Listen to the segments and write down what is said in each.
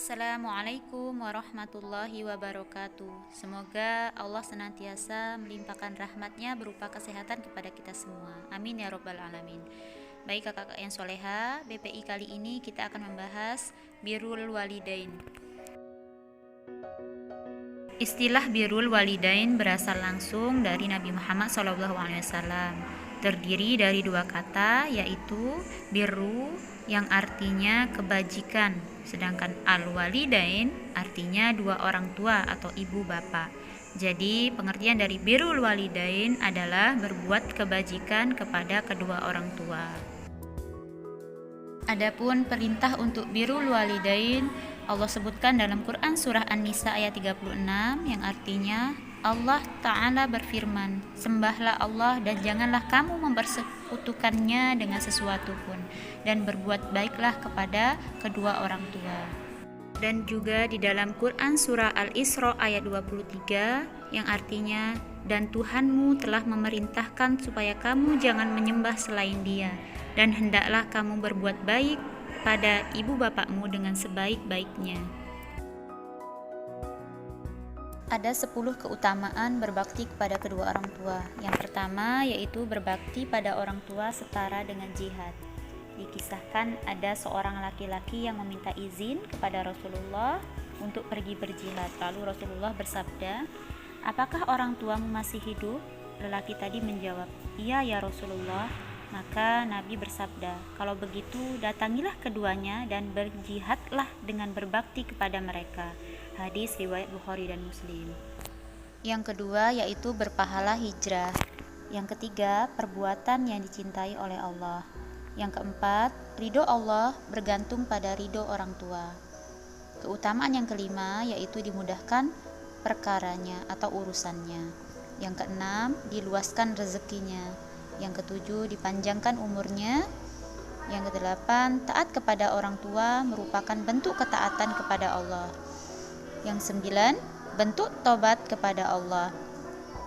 Assalamualaikum warahmatullahi wabarakatuh. Semoga Allah senantiasa melimpahkan rahmatnya berupa kesehatan kepada kita semua. Amin ya robbal alamin. Baik kakak-kakak yang soleha, BPI kali ini kita akan membahas birrul walidain. Istilah birrul walidain berasal langsung dari Nabi Muhammad SAW. Terdiri dari dua kata, yaitu birru yang artinya kebajikan, sedangkan al-walidain artinya dua orang tua atau ibu bapak. Jadi pengertian dari birrul walidain adalah berbuat kebajikan kepada kedua orang tua. Adapun perintah untuk birrul walidain Allah sebutkan dalam Quran surah An-Nisa ayat 36 yang artinya Allah Ta'ala berfirman, sembahlah Allah dan janganlah kamu mempersekutukannya dengan sesuatu pun, dan berbuat baiklah kepada kedua orang tua. Dan juga di dalam Quran surah Al-Isra ayat 23 yang artinya, dan Tuhanmu telah memerintahkan supaya kamu jangan menyembah selain Dia, dan hendaklah kamu berbuat baik pada ibu bapakmu dengan sebaik-baiknya. Ada 10 keutamaan berbakti kepada kedua orang tua. Yang pertama yaitu berbakti pada orang tua setara dengan jihad. Dikisahkan ada seorang laki-laki yang meminta izin kepada Rasulullah untuk pergi berjihad. Lalu Rasulullah bersabda, "Apakah orang tuamu masih hidup?" Lelaki tadi menjawab, "Iya ya Rasulullah." Maka Nabi bersabda, "Kalau begitu datangilah keduanya dan berjihadlah dengan berbakti kepada mereka." Hadis riwayat Bukhari dan Muslim. Yang kedua yaitu berpahala hijrah. Yang ketiga, perbuatan yang dicintai oleh Allah. Yang keempat, ridho Allah bergantung pada ridho orang tua. Keutamaan yang kelima yaitu dimudahkan perkaranya atau urusannya. Yang keenam, diluaskan rezekinya. Yang ketujuh, dipanjangkan umurnya. Yang kedelapan, taat kepada orang tua merupakan bentuk ketaatan kepada Allah. Yang sembilan, bentuk tobat kepada Allah.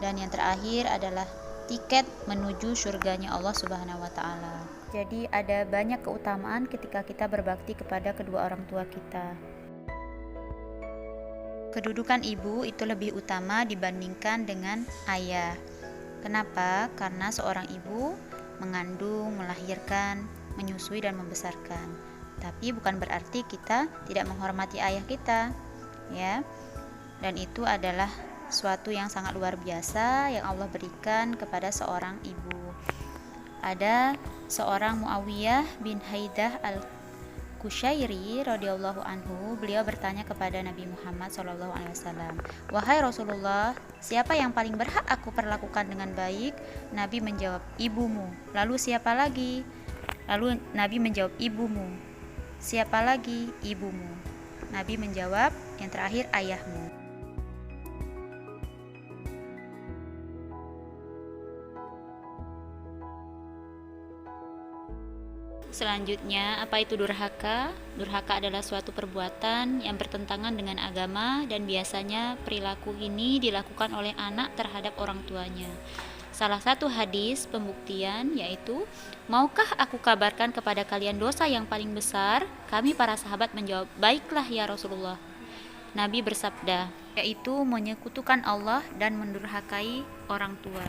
Dan yang terakhir adalah tiket menuju surganya Allah Subhanahu wa Ta'ala. Jadi ada banyak keutamaan ketika kita berbakti kepada kedua orang tua kita. Kedudukan ibu itu lebih utama dibandingkan dengan ayah. Kenapa? Karena seorang ibu mengandung, melahirkan, menyusui dan membesarkan. Tapi bukan berarti kita tidak menghormati ayah kita, ya. Dan itu adalah suatu yang sangat luar biasa yang Allah berikan kepada seorang ibu. Ada seorang Muawiyah bin Haidah Al-Kushairi radhiyallahu anhu, beliau bertanya kepada Nabi Muhammad SAW, "Wahai Rasulullah, siapa yang paling berhak aku perlakukan dengan baik?" Nabi menjawab, "Ibumu." "Lalu siapa lagi?" Lalu Nabi menjawab, "Ibumu." "Siapa lagi?" "Ibumu." Nabi menjawab, "Yang terakhir ayahmu." Selanjutnya, apa itu durhaka? Durhaka adalah suatu perbuatan yang bertentangan dengan agama dan biasanya perilaku ini dilakukan oleh anak terhadap orang tuanya. Salah satu hadis pembuktian yaitu, "Maukah aku kabarkan kepada kalian dosa yang paling besar?" Kami para sahabat menjawab, "Baiklah ya Rasulullah." Nabi bersabda, yaitu menyekutukan Allah dan mendurhakai orang tua.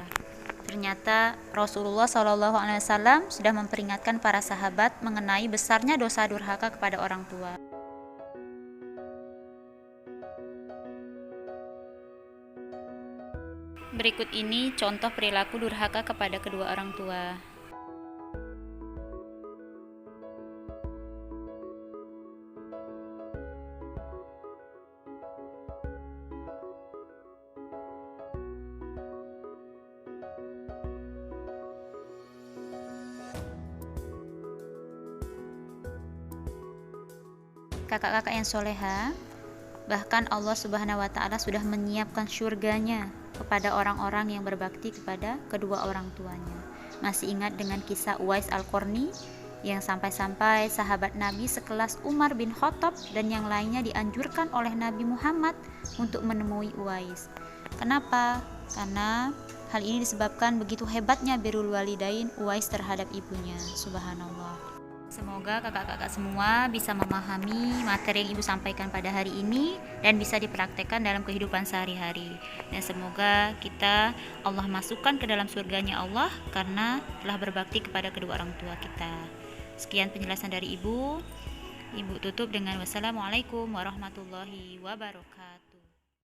Ternyata Rasulullah SAW sudah memperingatkan para sahabat mengenai besarnya dosa durhaka kepada orang tua. Berikut ini contoh perilaku durhaka kepada kedua orang tua. Kakak-kakak yang soleha, bahkan Allah Subhanahu wa Ta'ala sudah menyiapkan surganya kepada orang-orang yang berbakti kepada kedua orang tuanya. Masih ingat dengan kisah Uwais Al-Qarni yang sampai-sampai sahabat Nabi sekelas Umar bin Khattab dan yang lainnya dianjurkan oleh Nabi Muhammad untuk menemui Uwais. Kenapa? Karena hal ini disebabkan begitu hebatnya birrul walidain Uwais terhadap ibunya. Subhanallah. Semoga kakak-kakak semua bisa memahami materi yang Ibu sampaikan pada hari ini dan bisa dipraktekkan dalam kehidupan sehari-hari. Dan semoga kita Allah masukkan ke dalam surganya Allah karena telah berbakti kepada kedua orang tua kita. Sekian penjelasan dari Ibu. Ibu tutup dengan wassalamualaikum warahmatullahi wabarakatuh.